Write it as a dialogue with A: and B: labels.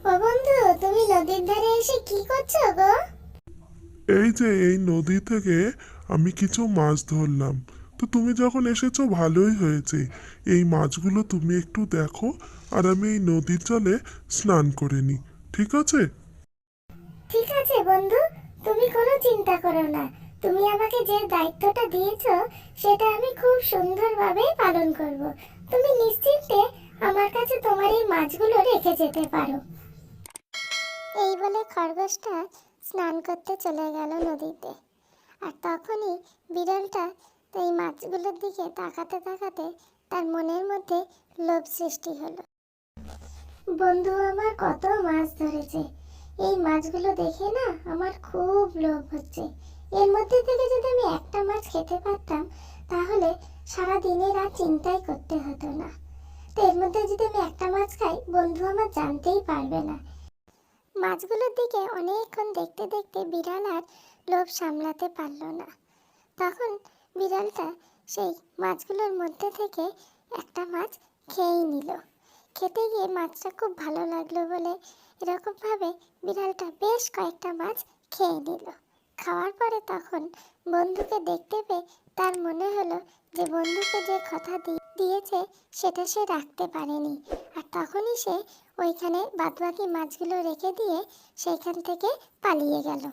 A: ও বন্ধু, তুমি নদীর ধারে এসে কি করছো গো?
B: এই যে এই নদী থেকে আমি কিছু মাছ ধরলাম। তো তুমি যখন এসেছো ভালোই হয়েছে। এই মাছগুলো তুমি একটু দেখো, আর আমি এই নদীর জলে স্নান করে নিই। ঠিক আছে?
A: ঠিক আছে বন্ধু, তুমি কোনো চিন্তা করো না। তুমি আমাকে যে দায়িত্বটা দিয়েছো সেটা আমি খুব সুন্দরভাবে পালন করব। তুমি নিশ্চিন্তে আমার কাছে তোমার এই মাছগুলো রেখে যেতে পারো। এই বলে খরগোশটা স্নান করতে চলে গেল নদীতে। আর তখনই বিড়ালটা এই মাছগুলোর দিকে তাকাতে তাকাতে তার মনের মধ্যে লোভ সৃষ্টি হলো। বন্ধু আমার কত মাছ ধরেছে, এই মাছগুলো দেখে না আমার খুব লোভ হচ্ছে। এর মধ্যে থেকে যদি আমি একটা মাছ খেতে পারতাম তাহলে সারা দিনের আর চিন্তাই করতে হতো না। তো এর মধ্যে যদি আমি একটা মাছ খাই, বন্ধু আমার জানতেই পারবে না। মাছগুলোর দিকে অনেকক্ষণ দেখতে দেখতে বিড়াল আর লোভ সামলাতে পারল না। তখন বিড়ালটা সেই মাছগুলোর মধ্যে থেকে একটা মাছ খেয়েই নিল। খেতে গিয়ে মাছটা খুব ভালো লাগলো বলে এরকমভাবে বিড়ালটা বেশ কয়েকটা মাছ খেয়ে নিল। খাওয়ার পরে তখন বন্ধুকে দেখতে পেয়ে তার মনে হলো যে বন্ধুকে যে কথা দিয়েছে সেটা সে রাখতে পারেনি। আর তখনই সে ওইখানে বাদবাকি মাছগুলো রেখে দিয়ে সেইখান থেকে পালিয়ে গেল।